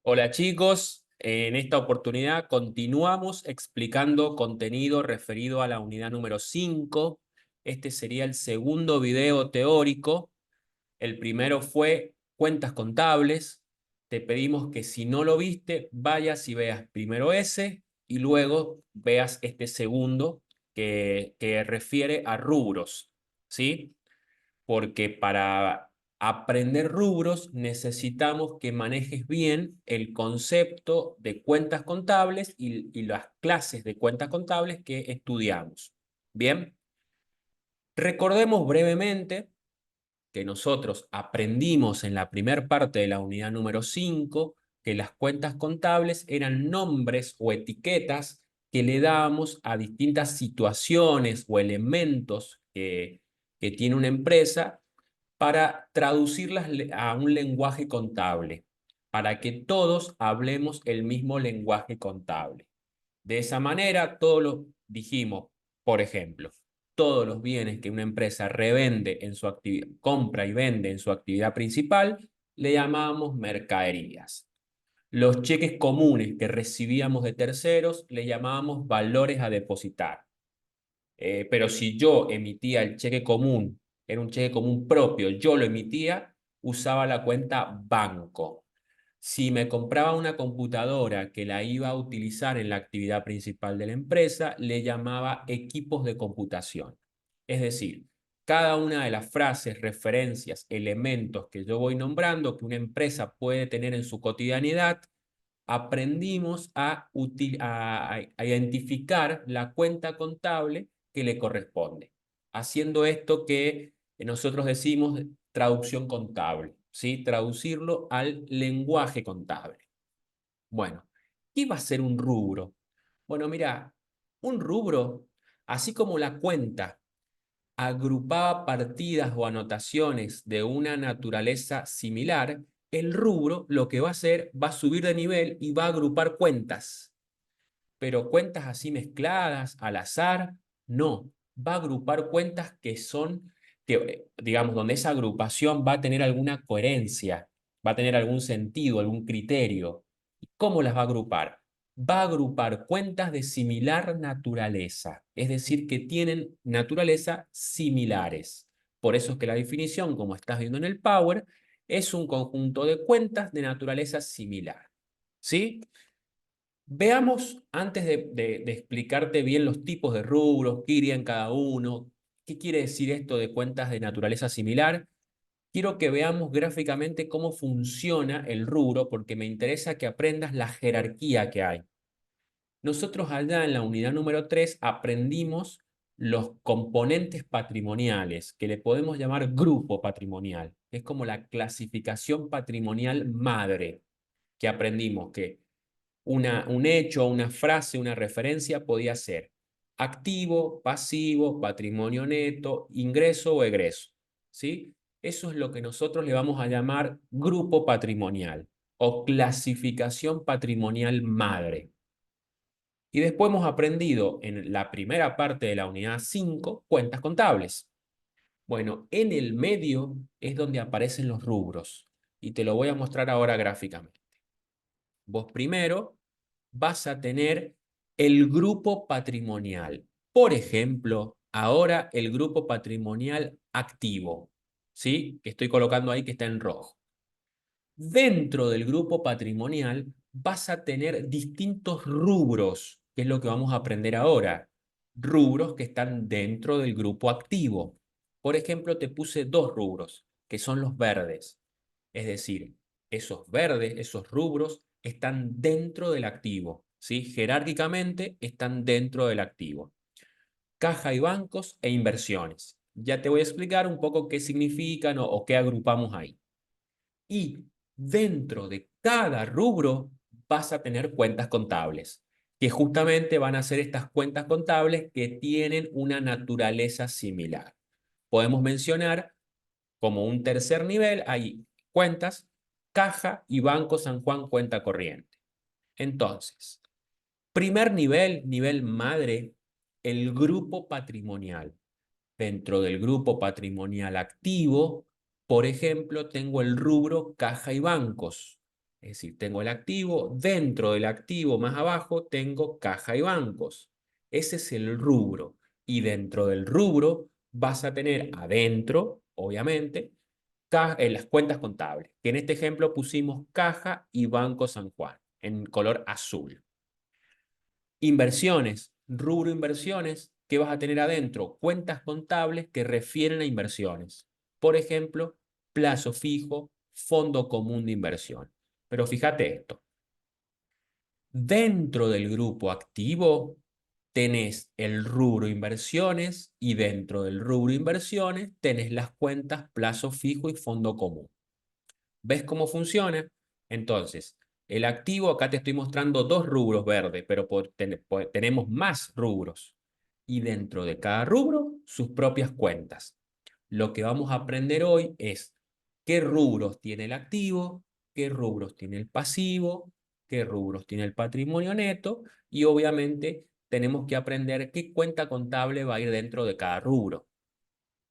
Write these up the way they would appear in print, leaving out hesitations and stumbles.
Hola chicos, en esta oportunidad continuamos explicando contenido referido a la unidad número 5. Este sería el segundo video teórico. El primero fue cuentas contables. Te pedimos que si no lo viste, vayas y veas primero ese y luego veas este segundo que refiere a rubros, ¿sí? Porque para aprender rubros necesitamos que manejes bien el concepto de cuentas contables y las clases de cuentas contables que estudiamos. Bien, recordemos brevemente que nosotros aprendimos en la primera parte de la unidad número 5 que las cuentas contables eran nombres o etiquetas que le dábamos a distintas situaciones o elementos que tiene una empresa para traducirlas a un lenguaje contable, para que todos hablemos el mismo lenguaje contable. De esa manera, todos los dijimos, por ejemplo, todos los bienes que una empresa revende en su actividad, compra y vende en su actividad principal, le llamamos mercaderías. Los cheques comunes que recibíamos de terceros le llamábamos valores a depositar. Pero si yo emitía el cheque común, era un cheque común propio, yo lo emitía, usaba la cuenta banco. Si me compraba una computadora que la iba a utilizar en la actividad principal de la empresa, le llamaba equipos de computación. Es decir, cada una de las frases, referencias, elementos que yo voy nombrando que una empresa puede tener en su cotidianidad, aprendimos a identificar la cuenta contable que le corresponde, haciendo esto que nosotros decimos traducción contable, ¿sí? Traducirlo al lenguaje contable. Bueno, ¿qué va a ser un rubro? Bueno, mira, un rubro, así como la cuenta agrupaba partidas o anotaciones de una naturaleza similar, el rubro lo que va a hacer va a subir de nivel y va a agrupar cuentas, pero cuentas así mezcladas, al azar, no, va a agrupar cuentas que son, digamos, donde esa agrupación va a tener alguna coherencia, va a tener algún sentido, algún criterio. ¿Cómo las va a agrupar? Va a agrupar cuentas de similar naturaleza, es decir, que tienen naturaleza similares. Por eso es que la definición, como estás viendo en el Power, es un conjunto de cuentas de naturaleza similar. ¿Sí? Veamos, antes de explicarte bien los tipos de rubros, qué iría en cada uno, qué quiere decir esto de cuentas de naturaleza similar, quiero que veamos gráficamente cómo funciona el rubro, porque me interesa que aprendas la jerarquía que hay. Nosotros allá en la unidad número 3 aprendimos los componentes patrimoniales, que le podemos llamar grupo patrimonial, que es como la clasificación patrimonial madre, que aprendimos que un hecho, una frase, una referencia podía ser activo, pasivo, patrimonio neto, ingreso o egreso, ¿sí? Eso es lo que nosotros le vamos a llamar grupo patrimonial o clasificación patrimonial madre. Y después hemos aprendido en la primera parte de la unidad 5 cuentas contables. Bueno, en el medio es donde aparecen los rubros y te lo voy a mostrar ahora gráficamente. Vos primero vas a tener el grupo patrimonial. Por ejemplo, ahora el grupo patrimonial activo, ¿sí? Que estoy colocando ahí que está en rojo. Dentro del grupo patrimonial vas a tener distintos rubros, que es lo que vamos a aprender ahora. Rubros que están dentro del grupo activo. Por ejemplo, te puse dos rubros, que son los verdes. Es decir, esos verdes, esos rubros, están dentro del activo, ¿sí? Jerárquicamente están dentro del activo. Caja y bancos e inversiones. Ya te voy a explicar un poco qué significan o qué agrupamos ahí. Y dentro de cada rubro vas a tener cuentas contables, que justamente van a ser estas cuentas contables que tienen una naturaleza similar. Podemos mencionar como un tercer nivel, hay cuentas, caja y Banco San Juan cuenta corriente. Entonces, primer nivel, nivel madre, el grupo patrimonial. Dentro del grupo patrimonial activo, por ejemplo, tengo el rubro caja y bancos. Es decir, tengo el activo, dentro del activo más abajo tengo caja y bancos. Ese es el rubro. Y dentro del rubro vas a tener adentro, obviamente, las cuentas contables, que en este ejemplo pusimos Caja y Banco San Juan, en color azul. Inversiones, rubro inversiones, ¿qué vas a tener adentro? Cuentas contables que refieren a inversiones. Por ejemplo, plazo fijo, fondo común de inversión. Pero fíjate esto, dentro del grupo activo tenés el rubro inversiones y dentro del rubro inversiones tenés las cuentas plazo fijo y fondo común. ¿Ves cómo funciona? Entonces, el activo, acá te estoy mostrando dos rubros verdes, pero tenemos más rubros. Y dentro de cada rubro, sus propias cuentas. Lo que vamos a aprender hoy es qué rubros tiene el activo, qué rubros tiene el pasivo, qué rubros tiene el patrimonio neto y obviamente tenemos que aprender qué cuenta contable va a ir dentro de cada rubro,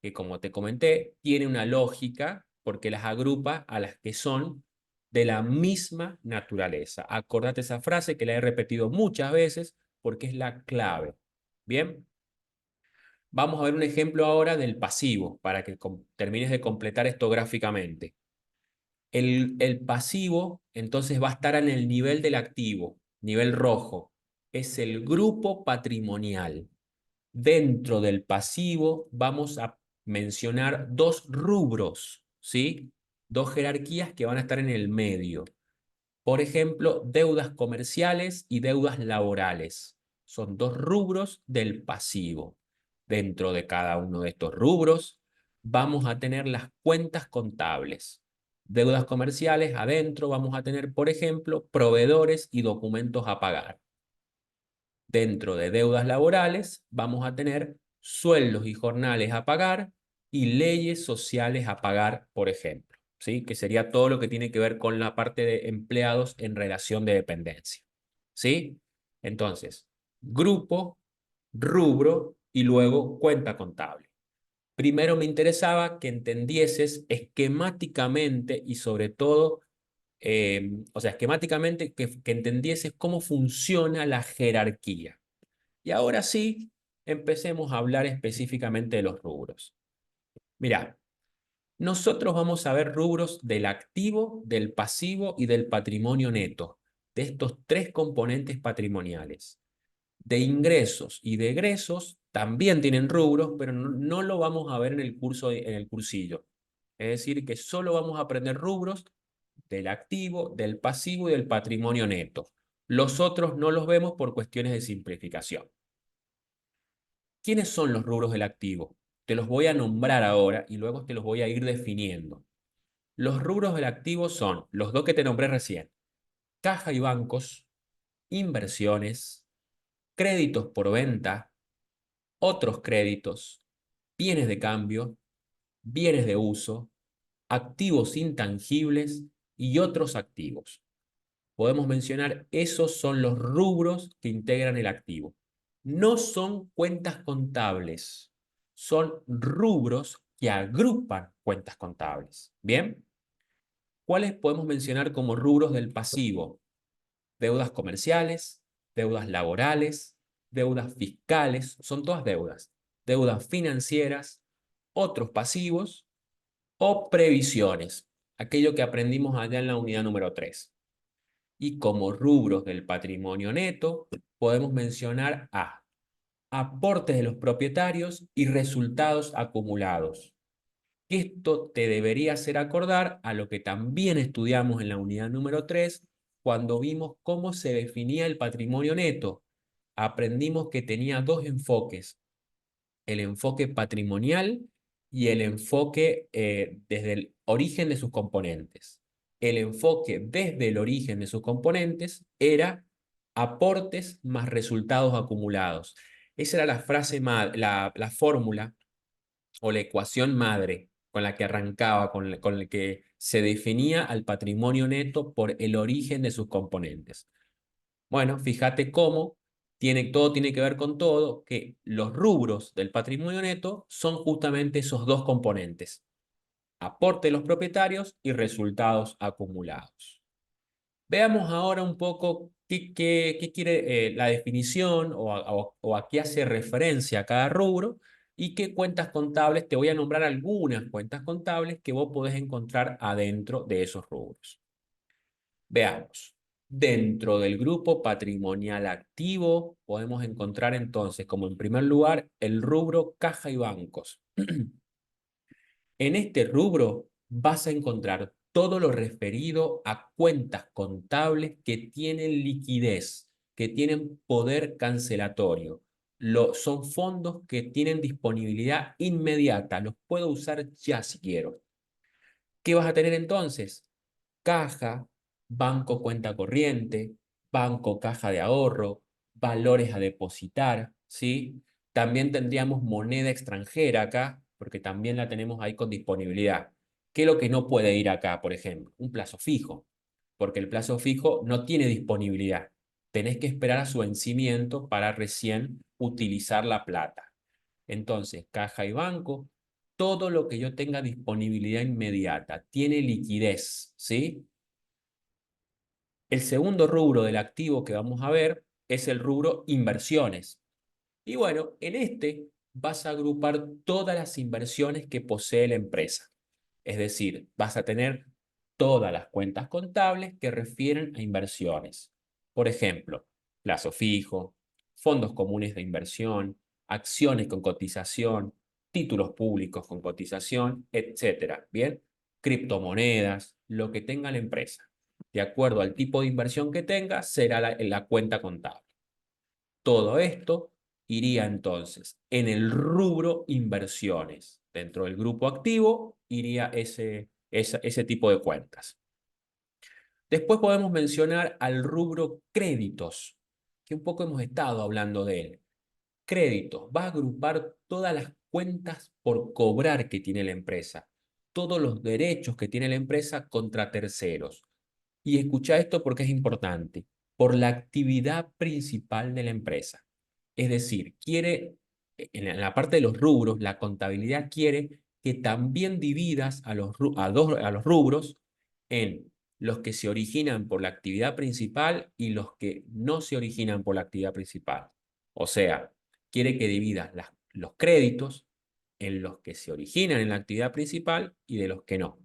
que como te comenté, tiene una lógica porque las agrupa a las que son de la misma naturaleza. Acordate esa frase que la he repetido muchas veces porque es la clave. Bien, vamos a ver un ejemplo ahora del pasivo para que termines de completar esto gráficamente. El pasivo entonces va a estar en el nivel del activo, nivel rojo. Es el grupo patrimonial. Dentro del pasivo vamos a mencionar dos rubros, ¿sí? Dos jerarquías que van a estar en el medio. Por ejemplo, deudas comerciales y deudas laborales. Son dos rubros del pasivo. Dentro de cada uno de estos rubros vamos a tener las cuentas contables. Deudas comerciales, adentro vamos a tener, por ejemplo, proveedores y documentos a pagar. Dentro de deudas laborales vamos a tener sueldos y jornales a pagar y leyes sociales a pagar, por ejemplo, ¿sí? Que sería todo lo que tiene que ver con la parte de empleados en relación de dependencia, ¿sí? Entonces, grupo, rubro y luego cuenta contable. Primero me interesaba que entendieses esquemáticamente y sobre todo, o sea, esquemáticamente que entendieses cómo funciona la jerarquía. Y ahora sí, empecemos a hablar específicamente de los rubros. Mira, nosotros vamos a ver rubros del activo, del pasivo y del patrimonio neto, de estos tres componentes patrimoniales. De ingresos y de egresos también tienen rubros, pero no lo vamos a ver en el curso, en el cursillo. Es decir, que solo vamos a aprender rubros del activo, del pasivo y del patrimonio neto. Los otros no los vemos por cuestiones de simplificación. ¿Quiénes son los rubros del activo? Te los voy a nombrar ahora y luego te los voy a ir definiendo. Los rubros del activo son los dos que te nombré recién: caja y bancos, inversiones, créditos por venta, otros créditos, bienes de cambio, bienes de uso, activos intangibles y otros activos. Podemos mencionar, esos son los rubros que integran el activo. No son cuentas contables, son rubros que agrupan cuentas contables. ¿Bien? ¿Cuáles podemos mencionar como rubros del pasivo? Deudas comerciales, deudas laborales, deudas fiscales, son todas deudas. Deudas financieras, otros pasivos o previsiones, aquello que aprendimos allá en la unidad número 3. Y como rubros del patrimonio neto, podemos mencionar a aportes de los propietarios y resultados acumulados. Esto te debería hacer acordar a lo que también estudiamos en la unidad número 3 cuando vimos cómo se definía el patrimonio neto. Aprendimos que tenía dos enfoques: el enfoque patrimonial y el enfoque desde el origen de sus componentes. El enfoque desde el origen de sus componentes era aportes más resultados acumulados. Esa era la frase, la fórmula o la ecuación madre con la que arrancaba, con la que se definía al patrimonio neto por el origen de sus componentes. Bueno, fíjate cómo todo tiene que ver con todo, que los rubros del patrimonio neto son justamente esos dos componentes: aporte de los propietarios y resultados acumulados. Veamos ahora un poco qué quiere la definición o a qué hace referencia cada rubro y qué cuentas contables. Te voy a nombrar algunas cuentas contables que vos podés encontrar adentro de esos rubros. Veamos. Dentro del grupo patrimonial activo podemos encontrar entonces como en primer lugar el rubro caja y bancos. En este rubro vas a encontrar todo lo referido a cuentas contables que tienen liquidez, que tienen poder cancelatorio. Son fondos que tienen disponibilidad inmediata, los puedo usar ya si quiero. ¿Qué vas a tener entonces? Caja, banco cuenta corriente, banco caja de ahorro, valores a depositar, ¿sí? También tendríamos moneda extranjera acá, porque también la tenemos ahí con disponibilidad. ¿Qué es lo que no puede ir acá, por ejemplo? Un plazo fijo, porque el plazo fijo no tiene disponibilidad. Tenés que esperar a su vencimiento para recién utilizar la plata. Entonces, caja y banco, todo lo que yo tenga disponibilidad inmediata, tiene liquidez, ¿sí? El segundo rubro del activo que vamos a ver es el rubro inversiones. Y bueno, en este vas a agrupar todas las inversiones que posee la empresa. Es decir, vas a tener todas las cuentas contables que refieren a inversiones. Por ejemplo, plazo fijo, fondos comunes de inversión, acciones con cotización, títulos públicos con cotización, etcétera. Bien, criptomonedas, lo que tenga la empresa. De acuerdo al tipo de inversión que tenga, será la cuenta contable. Todo esto iría entonces en el rubro inversiones. Dentro del grupo activo iría ese tipo de cuentas. Después podemos mencionar al rubro créditos, que un poco hemos estado hablando de él. Créditos, va a agrupar todas las cuentas por cobrar que tiene la empresa, todos los derechos que tiene la empresa contra terceros. Y escucha esto porque es importante, por la actividad principal de la empresa. Es decir, en la parte de los rubros, la contabilidad quiere que también dividas a los rubros en los que se originan por la actividad principal y los que no se originan por la actividad principal. O sea, quiere que dividas los créditos en los que se originan en la actividad principal y de los que no.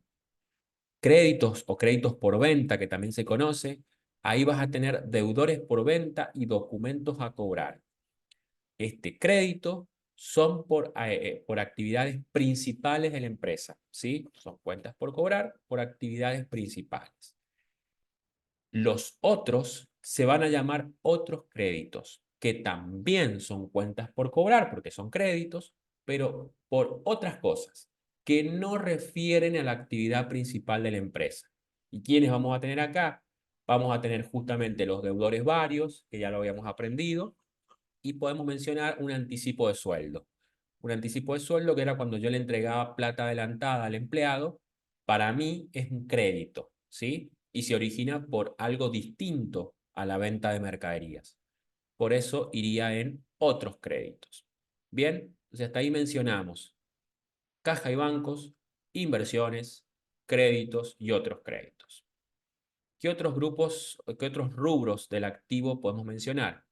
Créditos o créditos por venta, que también se conoce, ahí vas a tener deudores por venta y documentos a cobrar. Este crédito son por actividades principales de la empresa, ¿sí? Son cuentas por cobrar por actividades principales. Los otros se van a llamar otros créditos, que también son cuentas por cobrar, porque son créditos, pero por otras cosas, que no refieren a la actividad principal de la empresa. ¿Y quiénes vamos a tener acá? Vamos a tener justamente los deudores varios, que ya lo habíamos aprendido, y podemos mencionar un anticipo de sueldo. Un anticipo de sueldo que era cuando yo le entregaba plata adelantada al empleado, para mí es un crédito, ¿sí? Y se origina por algo distinto a la venta de mercaderías. Por eso iría en otros créditos. Bien, entonces hasta ahí mencionamos caja y bancos, inversiones, créditos y otros créditos. ¿Qué otros grupos, qué otros rubros del activo podemos mencionar?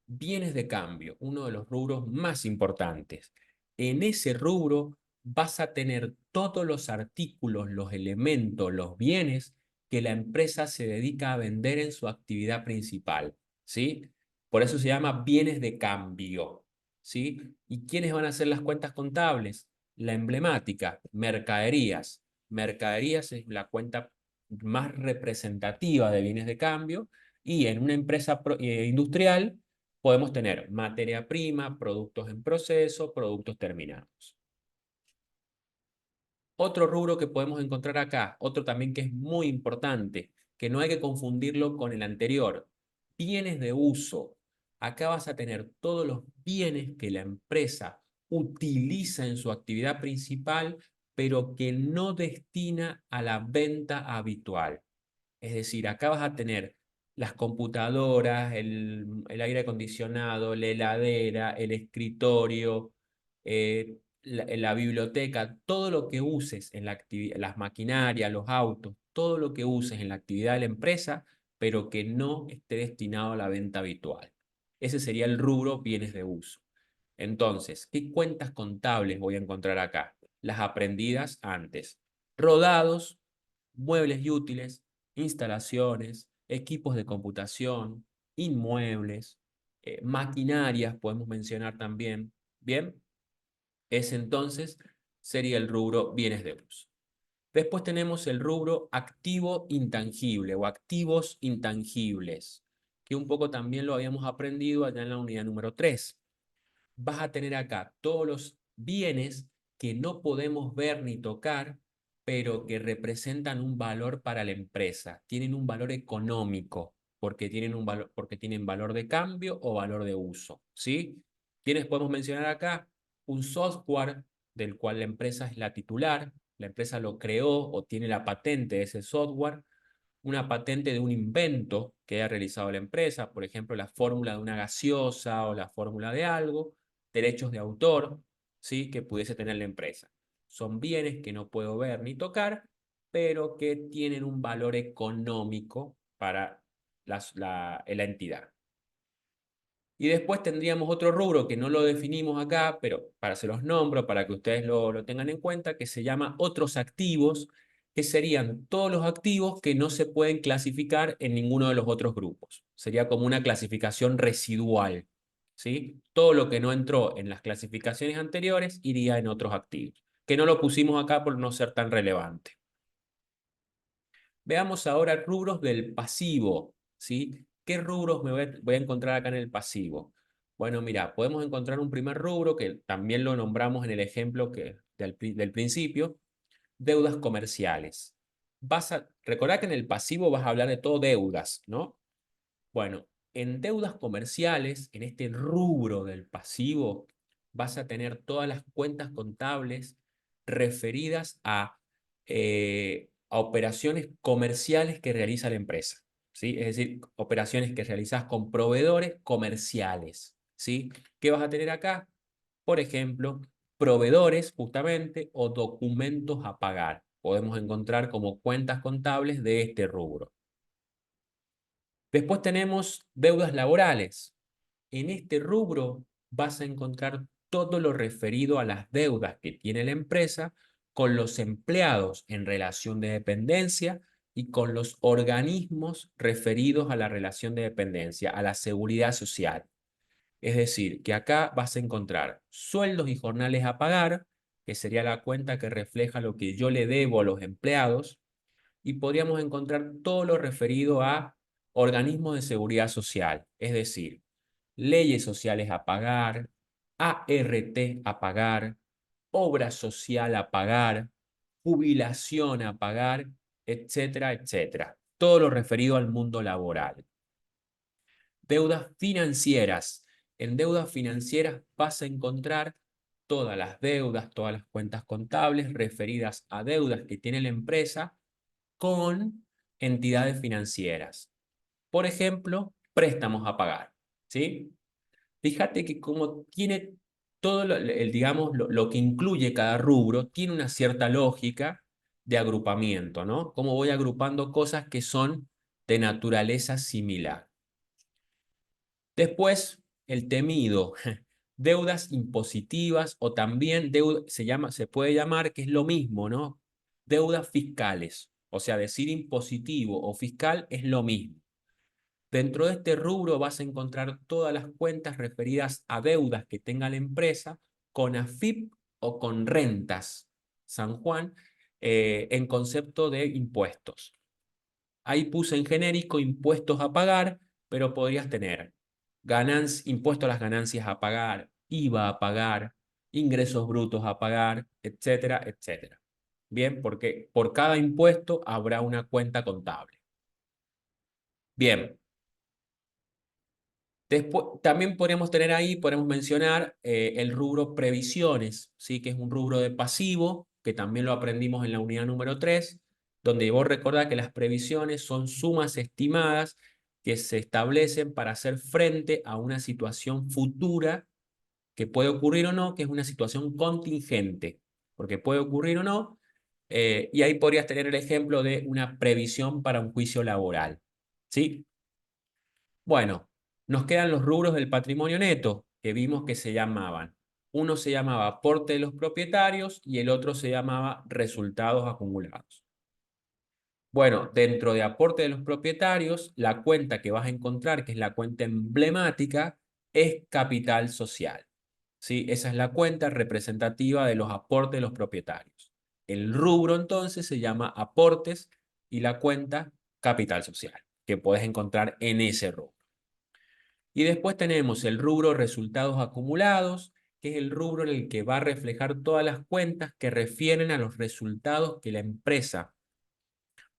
Bienes de cambio, uno de los rubros más importantes. En ese rubro vas a tener todos los artículos, los elementos, los bienes que la empresa se dedica a vender en su actividad principal, ¿sí? Por eso se llama bienes de cambio, ¿sí? ¿Y quiénes van a ser las cuentas contables? La emblemática, mercaderías. Mercaderías es la cuenta más representativa de bienes de cambio y en una empresa industrial podemos tener materia prima, productos en proceso, productos terminados. Otro rubro que podemos encontrar acá, otro también que es muy importante, que no hay que confundirlo con el anterior, bienes de uso. Acá vas a tener todos los bienes que la empresa utiliza en su actividad principal, pero que no destina a la venta habitual. Es decir, acá vas a tener las computadoras, el aire acondicionado, la heladera, el escritorio, la biblioteca, todo lo que uses en las maquinarias, los autos, todo lo que uses en la actividad de la empresa, pero que no esté destinado a la venta habitual. Ese sería el rubro bienes de uso. Entonces, ¿qué cuentas contables voy a encontrar acá? Las aprendidas antes. Rodados, muebles y útiles, instalaciones, equipos de computación, inmuebles, maquinarias, podemos mencionar también. Bien, ese entonces sería el rubro bienes de uso. Después tenemos el rubro activo intangible o activos intangibles, que un poco también lo habíamos aprendido allá en la unidad número 3. Vas a tener acá todos los bienes que no podemos ver ni tocar, pero que representan un valor para la empresa, tienen un valor económico, porque tienen valor de cambio o valor de uso, ¿sí? ¿Quiénes podemos mencionar acá? Un software del cual la empresa es la titular, la empresa lo creó o tiene la patente de ese software, una patente de un invento que haya realizado la empresa, por ejemplo, la fórmula de una gaseosa o la fórmula de algo, derechos de autor, ¿sí? Que pudiese tener la empresa. Son bienes que no puedo ver ni tocar, pero que tienen un valor económico para la entidad. Y después tendríamos otro rubro que no lo definimos acá, pero para se los nombro, para que ustedes lo tengan en cuenta, que se llama otros activos, que serían todos los activos que no se pueden clasificar en ninguno de los otros grupos. Sería como una clasificación residual, ¿sí? Todo lo que no entró en las clasificaciones anteriores iría en otros activos, que no lo pusimos acá por no ser tan relevante. Veamos ahora rubros del pasivo, ¿sí? ¿Qué rubros me voy a encontrar acá en el pasivo? Bueno, mira, podemos encontrar un primer rubro que también lo nombramos en el ejemplo del principio, deudas comerciales. Recordá que en el pasivo vas a hablar de todo deudas, ¿no? Bueno, en deudas comerciales, en este rubro del pasivo, vas a tener todas las cuentas contables referidas a operaciones comerciales que realiza la empresa, ¿sí? Es decir, operaciones que realizas con proveedores comerciales, ¿sí? ¿Qué vas a tener acá? Por ejemplo, proveedores justamente o documentos a pagar. Podemos encontrar como cuentas contables de este rubro. Después tenemos deudas laborales. En este rubro vas a encontrar todo lo referido a las deudas que tiene la empresa con los empleados en relación de dependencia y con los organismos referidos a la relación de dependencia, a la seguridad social. Es decir, que acá vas a encontrar sueldos y jornales a pagar, que sería la cuenta que refleja lo que yo le debo a los empleados, y podríamos encontrar todo lo referido a organismos de seguridad social, es decir, leyes sociales a pagar, ART a pagar, obra social a pagar, jubilación a pagar, etcétera, etcétera. Todo lo referido al mundo laboral. Deudas financieras. En deudas financieras vas a encontrar todas las deudas, todas las cuentas contables referidas a deudas que tiene la empresa con entidades financieras. Por ejemplo, préstamos a pagar, ¿sí? Fíjate que como tiene todo digamos, lo que incluye cada rubro, tiene una cierta lógica de agrupamiento, ¿no? Cómo voy agrupando cosas que son de naturaleza similar. Después, el temido, deudas impositivas o también se puede llamar, que es lo mismo, ¿no? Deudas fiscales. O sea, decir impositivo o fiscal es lo mismo. Dentro de este rubro vas a encontrar todas las cuentas referidas a deudas que tenga la empresa con AFIP o con rentas, San Juan, en concepto de impuestos. Ahí puse en genérico impuestos a pagar, pero podrías tener impuesto a las ganancias a pagar, IVA a pagar, ingresos brutos a pagar, etcétera, etcétera. Bien, porque por cada impuesto habrá una cuenta contable. Bien. Después, también podríamos tener ahí, podemos mencionar el rubro previsiones, ¿sí? Que es un rubro de pasivo, que también lo aprendimos en la unidad número 3, donde vos recordás que las previsiones son sumas estimadas que se establecen para hacer frente a una situación futura que puede ocurrir o no, que es una situación contingente, porque puede ocurrir o no, Y ahí podrías tener el ejemplo de una previsión para un juicio laboral. ¿Sí? Bueno, nos quedan los rubros del patrimonio neto, que vimos que se llamaban. Uno se llamaba aporte de los propietarios y el otro se llamaba resultados acumulados. Bueno, dentro de aporte de los propietarios, la cuenta que vas a encontrar, que es la cuenta emblemática, es capital social. ¿Sí? Esa es la cuenta representativa de los aportes de los propietarios. El rubro entonces se llama aportes y la cuenta capital social, que puedes encontrar en ese rubro. Y después tenemos el rubro resultados acumulados, que es el rubro en el que va a reflejar todas las cuentas que refieren a los resultados que la empresa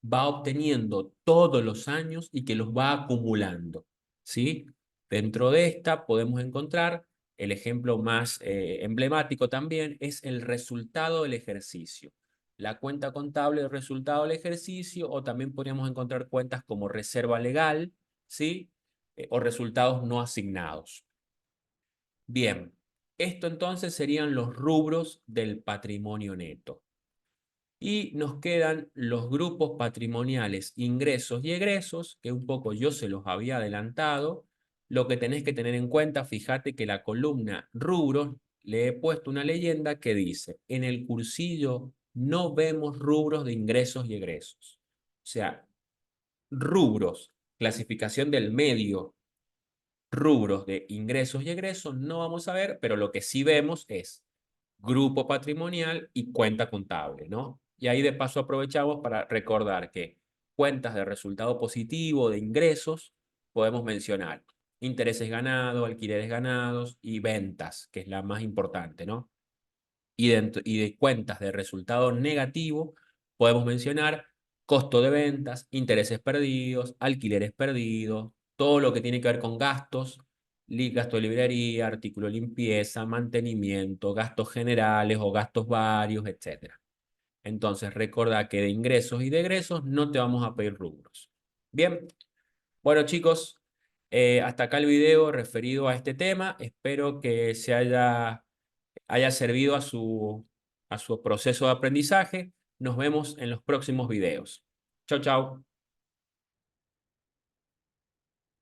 va obteniendo todos los años y que los va acumulando, ¿sí? Dentro de esta podemos encontrar el ejemplo más emblemático también es el resultado del ejercicio. La cuenta contable del resultado del ejercicio, o también podríamos encontrar cuentas como reserva legal, ¿sí? O resultados no asignados. Bien, esto entonces serían los rubros del patrimonio neto. Y nos quedan los grupos patrimoniales, ingresos y egresos, que un poco yo se los había adelantado. Lo que tenés que tener en cuenta, fíjate que la columna rubros le he puesto una leyenda que dice, en el cursillo no vemos rubros de ingresos y egresos. O sea, rubros, clasificación del medio, rubros de ingresos y egresos no vamos a ver, pero lo que sí vemos es grupo patrimonial y cuenta contable, ¿no? Y ahí de paso aprovechamos para recordar que cuentas de resultado positivo, de ingresos, podemos mencionar intereses ganados, alquileres ganados y ventas, que es la más importante, ¿no? Y de cuentas de resultado negativo, podemos mencionar costo de ventas, intereses perdidos, alquileres perdidos, todo lo que tiene que ver con gastos, gasto de librería, artículo de limpieza, mantenimiento, gastos generales o gastos varios, etc. Entonces, recuerda que de ingresos y de egresos no te vamos a pedir rubros. Bien, bueno chicos, hasta acá el video referido a este tema. Espero que se haya servido a su proceso de aprendizaje. Nos vemos en los próximos videos. Chau, chau.